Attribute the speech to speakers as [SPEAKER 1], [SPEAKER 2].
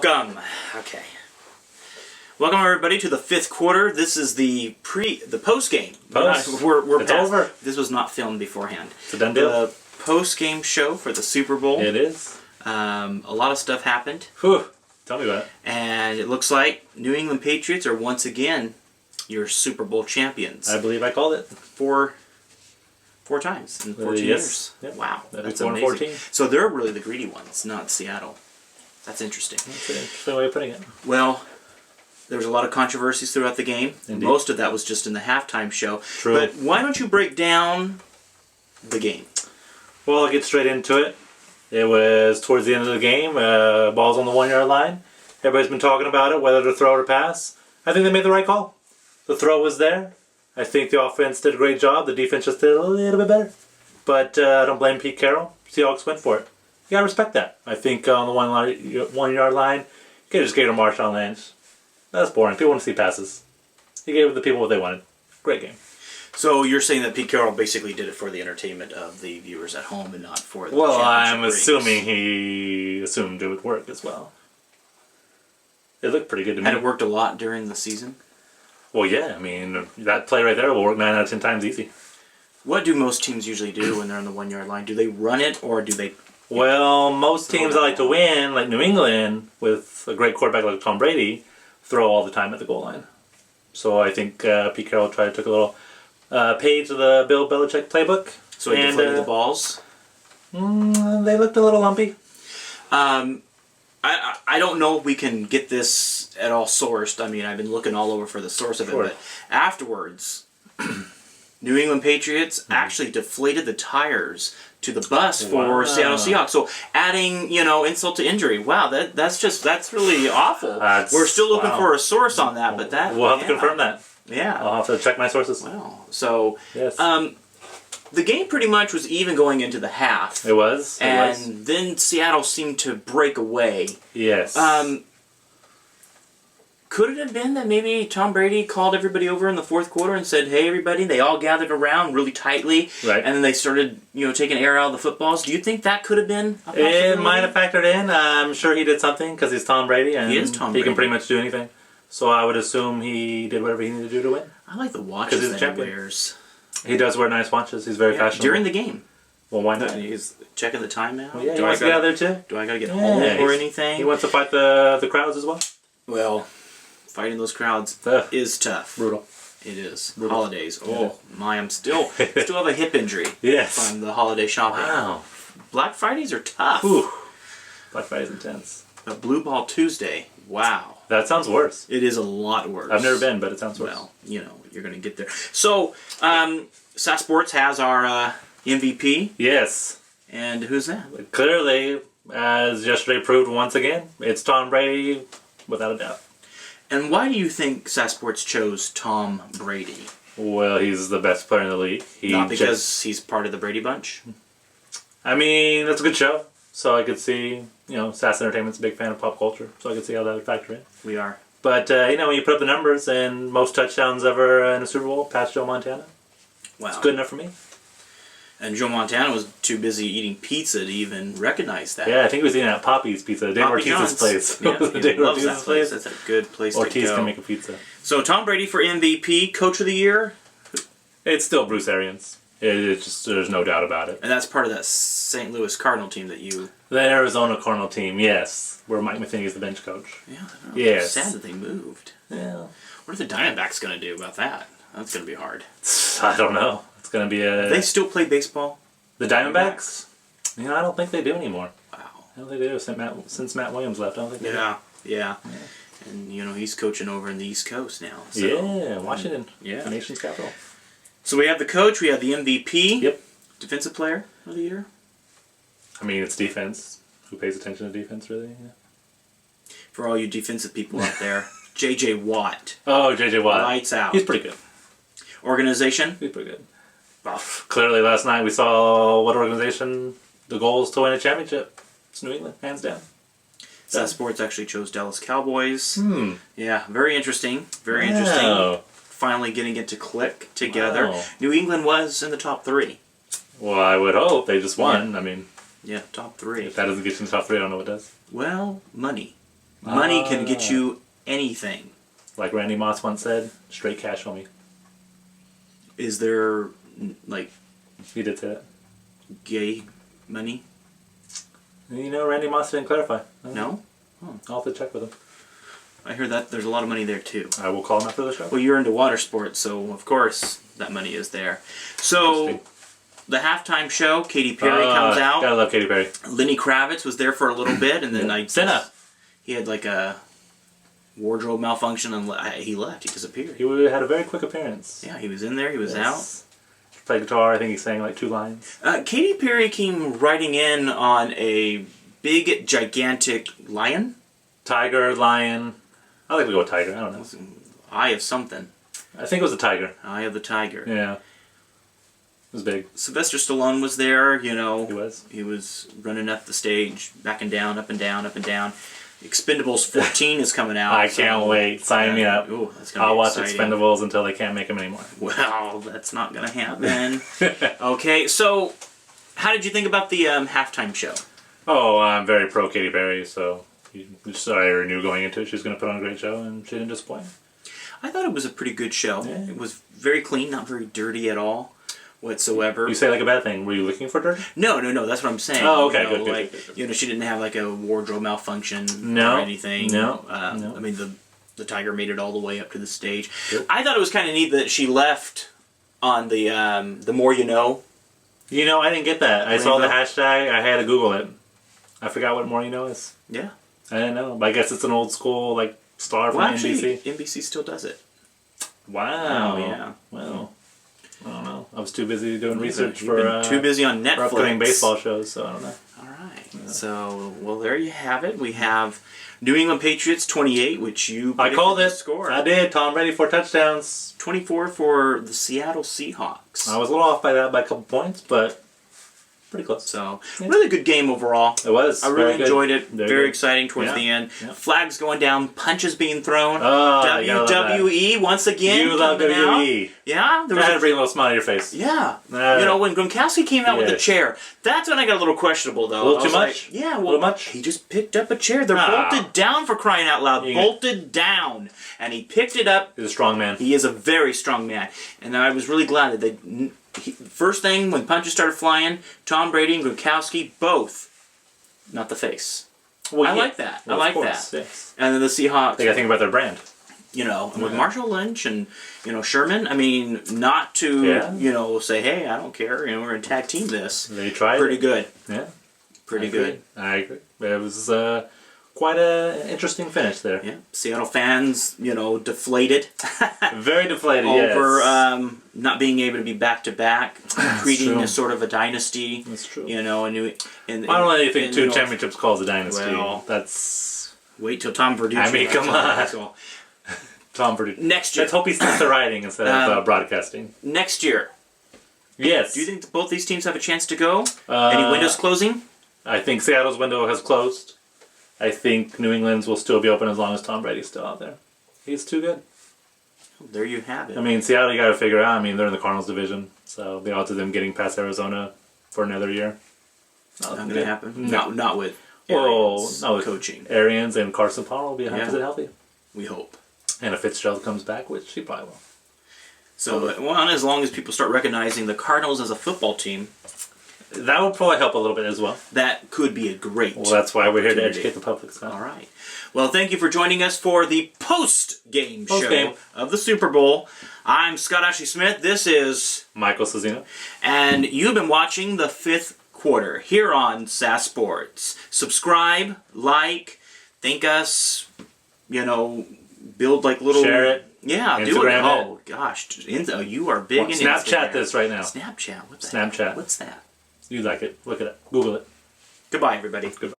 [SPEAKER 1] Welcome. Okay. Welcome everybody to the fifth quarter. This is the post game. We're
[SPEAKER 2] it's over.
[SPEAKER 1] This was not filmed beforehand.
[SPEAKER 2] It's a done deal.
[SPEAKER 1] The post game show for the Super Bowl.
[SPEAKER 2] It is.
[SPEAKER 1] A lot of stuff happened.
[SPEAKER 2] Whew. Tell me about it.
[SPEAKER 1] And it looks like New England Patriots are once again your Super Bowl champions.
[SPEAKER 2] I believe I called it.
[SPEAKER 1] Four times in 14 years.
[SPEAKER 2] Yep.
[SPEAKER 1] Wow.
[SPEAKER 2] That's
[SPEAKER 1] 4 and
[SPEAKER 2] amazing.
[SPEAKER 1] 14. So they're really the greedy ones, not Seattle. That's interesting.
[SPEAKER 2] That's an interesting way of putting it.
[SPEAKER 1] Well, there was a lot of controversies throughout the game.
[SPEAKER 2] Indeed.
[SPEAKER 1] Most of that was just in the halftime show.
[SPEAKER 2] True.
[SPEAKER 1] But why don't you break down the game?
[SPEAKER 2] Well, I'll get straight into it. It was towards the end of the game. Ball's on the 1 yard line. Everybody's been talking about it, whether to throw or pass. I think they made the right call. The throw was there. I think the offense did a great job. The defense just did a little bit better. But I don't blame Pete Carroll. Seahawks went for it. You gotta respect that. I think on the 1 yard line, you could just give it to Marshawn Lynch. That's boring. People want to see passes. He gave the people what they wanted. Great game.
[SPEAKER 1] So you're saying that Pete Carroll basically did it for the entertainment of the viewers at home and not for the
[SPEAKER 2] Well, I'm
[SPEAKER 1] championship
[SPEAKER 2] assuming he assumed it would work as well. It looked pretty good to me.
[SPEAKER 1] Had it worked a lot during the season?
[SPEAKER 2] Well, yeah. I mean, that play right there will work 9 out of 10 times easy.
[SPEAKER 1] What do most teams usually do when they're on the 1 yard line? Do they run it or do they...
[SPEAKER 2] Well, most teams that like to win, like New England, with a great quarterback like Tom Brady, throw all the time at the goal line. So I think Pete Carroll tried to take a little page of the Bill Belichick playbook.
[SPEAKER 1] So he deflated the balls?
[SPEAKER 2] They looked a little lumpy.
[SPEAKER 1] I don't know if we can get this at all sourced. I mean, I've been looking all over for the source of it, but afterwards, New England Patriots actually deflated the tires to the bus for Seattle Seahawks. So adding, insult to injury. Wow, that's really awful. We're still looking for a source on that, but
[SPEAKER 2] we'll have to confirm that.
[SPEAKER 1] Yeah,
[SPEAKER 2] I'll have to check my sources.
[SPEAKER 1] Wow. So
[SPEAKER 2] yes.
[SPEAKER 1] The game pretty much was even going into the half.
[SPEAKER 2] It was.
[SPEAKER 1] Then Seattle seemed to break away.
[SPEAKER 2] Yes.
[SPEAKER 1] Could it have been that maybe Tom Brady called everybody over in the fourth quarter and said, "Hey, everybody," they all gathered around really tightly,
[SPEAKER 2] right.
[SPEAKER 1] And then they started, taking air out of the footballs? Do you think that could have been a possibility?
[SPEAKER 2] It might have factored in. I'm sure he did something because he's Tom Brady, and
[SPEAKER 1] he is Tom Brady.
[SPEAKER 2] He can pretty much do anything. So I would assume he did whatever he needed to do to win.
[SPEAKER 1] I like the watches that he wears.
[SPEAKER 2] He does wear nice watches. He's very fashionable.
[SPEAKER 1] During the game.
[SPEAKER 2] Well, why not?
[SPEAKER 1] He's checking the time now.
[SPEAKER 2] Well, yeah, he wants to get out there too.
[SPEAKER 1] Do I got to get home or anything?
[SPEAKER 2] He wants to fight the crowds as well.
[SPEAKER 1] Well, fighting those crowds is tough.
[SPEAKER 2] Brutal.
[SPEAKER 1] It is.
[SPEAKER 2] Brutal.
[SPEAKER 1] Holidays. Oh my, I'm still have a hip injury.
[SPEAKER 2] Yes.
[SPEAKER 1] From the holiday shopping.
[SPEAKER 2] Wow.
[SPEAKER 1] Black Fridays are tough.
[SPEAKER 2] Ooh. Black Friday's intense.
[SPEAKER 1] But Blue Ball Tuesday. Wow.
[SPEAKER 2] That sounds worse.
[SPEAKER 1] It is a lot worse.
[SPEAKER 2] I've never been, but it sounds worse.
[SPEAKER 1] Well, you're going to get there. So, SAS Sports has our MVP.
[SPEAKER 2] Yes.
[SPEAKER 1] And who's that?
[SPEAKER 2] Clearly, as yesterday proved once again, it's Tom Brady, without a doubt.
[SPEAKER 1] And why do you think SAS Sports chose Tom Brady?
[SPEAKER 2] Well, he's the best player in the league.
[SPEAKER 1] Not because he's part of the Brady Bunch?
[SPEAKER 2] I mean, that's a good show. So I could see, SAS Entertainment's a big fan of pop culture. So I could see how that would factor in.
[SPEAKER 1] We are.
[SPEAKER 2] But, when you put up the numbers and most touchdowns ever in a Super Bowl, past Joe Montana.
[SPEAKER 1] Wow.
[SPEAKER 2] It's good enough for me.
[SPEAKER 1] And Joe Montana was too busy eating pizza to even recognize that.
[SPEAKER 2] Yeah, I think he was eating at Poppy's Pizza, Dave Ortiz's place.
[SPEAKER 1] Yeah, he loves that place. That's a good place to go.
[SPEAKER 2] Ortiz can make a pizza.
[SPEAKER 1] So Tom Brady for MVP, Coach of the Year?
[SPEAKER 2] It's still Bruce Arians. It's just, there's no doubt about it.
[SPEAKER 1] And that's part of that St. Louis Cardinal team that you...
[SPEAKER 2] The Arizona Cardinal team, yes. Where Mike Matheny is the bench coach.
[SPEAKER 1] Yeah,
[SPEAKER 2] yes.
[SPEAKER 1] Sad that they moved.
[SPEAKER 2] Yeah.
[SPEAKER 1] What are the Diamondbacks going to do about that? That's going to be hard.
[SPEAKER 2] I don't know. It's going to be a...
[SPEAKER 1] They still play baseball?
[SPEAKER 2] The Diamondbacks? I don't think they do anymore.
[SPEAKER 1] Wow.
[SPEAKER 2] I don't think they do since Matt Williams left. I don't think they do.
[SPEAKER 1] Yeah. And, he's coaching over in the East Coast now. So.
[SPEAKER 2] Yeah, Washington.
[SPEAKER 1] Yeah.
[SPEAKER 2] The nation's capital.
[SPEAKER 1] So we have the coach, we have the MVP.
[SPEAKER 2] Yep.
[SPEAKER 1] Defensive player of the year.
[SPEAKER 2] I mean, it's defense. Who pays attention to defense, really? Yeah.
[SPEAKER 1] For all you defensive people out there, J.J. Watt.
[SPEAKER 2] Oh, J.J. Watt.
[SPEAKER 1] Lights out.
[SPEAKER 2] He's pretty good.
[SPEAKER 1] Organization?
[SPEAKER 2] He's pretty good. Well, clearly last night we saw what organization, the goal is to win a championship. It's New England, hands down.
[SPEAKER 1] SAS Sports actually chose Dallas Cowboys. Yeah, very interesting. Very
[SPEAKER 2] wow.
[SPEAKER 1] interesting. Finally getting it to click together.
[SPEAKER 2] Wow.
[SPEAKER 1] New England was in the top 3.
[SPEAKER 2] Well, I would hope. They just won.
[SPEAKER 1] Yeah.
[SPEAKER 2] I mean...
[SPEAKER 1] Yeah, top 3.
[SPEAKER 2] If that doesn't get you in the top 3, I don't know what does.
[SPEAKER 1] Well, money. Money can get you anything.
[SPEAKER 2] Like Randy Moss once said, straight cash, homie.
[SPEAKER 1] Is there, like,
[SPEAKER 2] He did say that.
[SPEAKER 1] gay money?
[SPEAKER 2] You know, Randy Moss didn't clarify.
[SPEAKER 1] No?
[SPEAKER 2] I'll have to check with him.
[SPEAKER 1] I heard that there's a lot of money there, too.
[SPEAKER 2] I will call him after the show.
[SPEAKER 1] Well, you're into water sports, so of course that money is there. So, the halftime show, Katy Perry comes out.
[SPEAKER 2] Gotta love Katy Perry.
[SPEAKER 1] Lenny Kravitz was there for a little bit, and then
[SPEAKER 2] Senna.
[SPEAKER 1] he had like a wardrobe malfunction, and he left. He disappeared.
[SPEAKER 2] He had a very quick appearance.
[SPEAKER 1] Yeah, he was in there. He was out.
[SPEAKER 2] Played guitar. I think he sang like 2 lines.
[SPEAKER 1] Katy Perry came riding in on a big, gigantic lion.
[SPEAKER 2] Tiger, lion. I like to go with tiger. I don't know.
[SPEAKER 1] Eye of something.
[SPEAKER 2] I think it was a tiger.
[SPEAKER 1] Eye of the tiger.
[SPEAKER 2] Yeah. It was big.
[SPEAKER 1] Sylvester Stallone was there,
[SPEAKER 2] He was.
[SPEAKER 1] He was running up the stage, backing down, up and down, up and down. Expendables 14 is coming out.
[SPEAKER 2] I can't wait. Sign me up.
[SPEAKER 1] Ooh, that's gonna
[SPEAKER 2] I'll
[SPEAKER 1] be
[SPEAKER 2] watch
[SPEAKER 1] exciting.
[SPEAKER 2] Expendables until they can't make them anymore.
[SPEAKER 1] Well, that's not going to happen. Okay, so how did you think about the halftime show?
[SPEAKER 2] Oh, I'm very pro Katy Perry, so I already knew going into it she was going to put on a great show, and she didn't disappoint.
[SPEAKER 1] I thought it was a pretty good show.
[SPEAKER 2] Yeah.
[SPEAKER 1] It was very clean, not very dirty at all whatsoever.
[SPEAKER 2] You say like a bad thing. Were you looking for dirt?
[SPEAKER 1] No, that's what I'm saying.
[SPEAKER 2] Oh, okay,
[SPEAKER 1] You know,
[SPEAKER 2] good.
[SPEAKER 1] She didn't have like a wardrobe malfunction
[SPEAKER 2] No,
[SPEAKER 1] or anything.
[SPEAKER 2] no.
[SPEAKER 1] I mean, the tiger made it all the way up to the stage.
[SPEAKER 2] Good.
[SPEAKER 1] I thought it was kind of neat that she left on the More You Know.
[SPEAKER 2] You know, I didn't get that. I saw the
[SPEAKER 1] Rainbow?
[SPEAKER 2] hashtag. I had to Google it. I forgot what More You Know is.
[SPEAKER 1] Yeah.
[SPEAKER 2] I didn't know. But I guess it's an old school like star from
[SPEAKER 1] Well, actually,
[SPEAKER 2] NBC.
[SPEAKER 1] NBC still does it.
[SPEAKER 2] Wow.
[SPEAKER 1] Oh, yeah.
[SPEAKER 2] Well, I don't know. I was too busy doing research
[SPEAKER 1] You've been too busy on
[SPEAKER 2] for
[SPEAKER 1] Netflix.
[SPEAKER 2] upcoming baseball shows, so I don't know.
[SPEAKER 1] All right. Yeah. So, well, there you have it. We have New England Patriots 28, which you
[SPEAKER 2] I called it.
[SPEAKER 1] Score.
[SPEAKER 2] I did. Tom Brady 4 touchdowns.
[SPEAKER 1] 24 for the Seattle Seahawks.
[SPEAKER 2] I was a little off by that by a couple points, but pretty close.
[SPEAKER 1] So, really good game overall.
[SPEAKER 2] It was.
[SPEAKER 1] I really enjoyed it.
[SPEAKER 2] Very
[SPEAKER 1] Very
[SPEAKER 2] good.
[SPEAKER 1] exciting towards the end.
[SPEAKER 2] Yeah.
[SPEAKER 1] Flags going down, punches being thrown.
[SPEAKER 2] Oh, you gotta love that.
[SPEAKER 1] WWE once again.
[SPEAKER 2] You love
[SPEAKER 1] coming out.
[SPEAKER 2] WWE.
[SPEAKER 1] Yeah, there
[SPEAKER 2] That had to
[SPEAKER 1] was
[SPEAKER 2] bring a little smile to your face.
[SPEAKER 1] yeah. When Gronkowski came out with the chair, that's when I got a little questionable though.
[SPEAKER 2] A little
[SPEAKER 1] I
[SPEAKER 2] too
[SPEAKER 1] was
[SPEAKER 2] much?
[SPEAKER 1] Like, yeah,
[SPEAKER 2] A little much?
[SPEAKER 1] He just picked up a chair. They're
[SPEAKER 2] Ah.
[SPEAKER 1] bolted down, for crying out loud.
[SPEAKER 2] Yeah.
[SPEAKER 1] Bolted down, and he picked it up.
[SPEAKER 2] He's a strong man.
[SPEAKER 1] He is a very strong man, and I was really glad that first thing when punches started flying, Tom Brady and Gronkowski both, not the face.
[SPEAKER 2] Well,
[SPEAKER 1] I like that.
[SPEAKER 2] Well,
[SPEAKER 1] I like
[SPEAKER 2] of course,
[SPEAKER 1] that.
[SPEAKER 2] yes.
[SPEAKER 1] And then the Seahawks.
[SPEAKER 2] They got to think about their brand.
[SPEAKER 1] And with Marshall Lynch and Sherman, I mean, not to say, hey, I don't care, we're gonna tag team this.
[SPEAKER 2] They tried.
[SPEAKER 1] Pretty good.
[SPEAKER 2] Yeah.
[SPEAKER 1] Pretty
[SPEAKER 2] I agree.
[SPEAKER 1] good.
[SPEAKER 2] I agree. It was quite an interesting finish there.
[SPEAKER 1] Yeah. Seattle fans, deflated
[SPEAKER 2] Very deflated.
[SPEAKER 1] over
[SPEAKER 2] yes.
[SPEAKER 1] not being able to be back to back, creating
[SPEAKER 2] true.
[SPEAKER 1] a sort of a dynasty.
[SPEAKER 2] That's true.
[SPEAKER 1] I don't
[SPEAKER 2] really think 2 championships calls a dynasty.
[SPEAKER 1] Well,
[SPEAKER 2] that's
[SPEAKER 1] wait till Tom Verducci.
[SPEAKER 2] I mean, come on.
[SPEAKER 1] So,
[SPEAKER 2] Tom Verducci.
[SPEAKER 1] next year.
[SPEAKER 2] Let's hope he sticks to writing instead of broadcasting.
[SPEAKER 1] Next year.
[SPEAKER 2] Yes.
[SPEAKER 1] Do you think that both these teams have a chance to go? Any windows closing?
[SPEAKER 2] I think Seattle's window has closed. I think New England's will still be open as long as Tom Brady's still out there. He's too good.
[SPEAKER 1] There you have it.
[SPEAKER 2] I mean, Seattle, you got to figure out. I mean, they're in the Cardinals division, so the odds of them getting past Arizona for another year.
[SPEAKER 1] Not going to happen.
[SPEAKER 2] No.
[SPEAKER 1] Not with
[SPEAKER 2] Well, no,
[SPEAKER 1] coaching.
[SPEAKER 2] Arians and Carson Palmer will be 100% healthy.
[SPEAKER 1] We hope.
[SPEAKER 2] And if Fitzgerald comes back, which he probably will.
[SPEAKER 1] So, as long as people start recognizing the Cardinals as a football team,
[SPEAKER 2] That will probably help a little bit as well.
[SPEAKER 1] that could be a great.
[SPEAKER 2] Well, that's why we're here to
[SPEAKER 1] opportunity.
[SPEAKER 2] educate the public. So.
[SPEAKER 1] All right. Well, thank you for joining us for the post-game
[SPEAKER 2] Post-game.
[SPEAKER 1] show of the Super Bowl. I'm Scott Ashley Smith. This is
[SPEAKER 2] Michael Cezino.
[SPEAKER 1] And you've been watching the 5th quarter here on SAS Sports. Subscribe, like, thank us, build like little...
[SPEAKER 2] Share it.
[SPEAKER 1] Yeah, do it.
[SPEAKER 2] Instagram it.
[SPEAKER 1] Oh, gosh. You are big in
[SPEAKER 2] Snapchat
[SPEAKER 1] Instagram.
[SPEAKER 2] this right now.
[SPEAKER 1] Snapchat. What's
[SPEAKER 2] Snapchat.
[SPEAKER 1] What's that?
[SPEAKER 2] You like it. Look it up. Google it.
[SPEAKER 1] Goodbye, everybody.
[SPEAKER 2] Goodbye.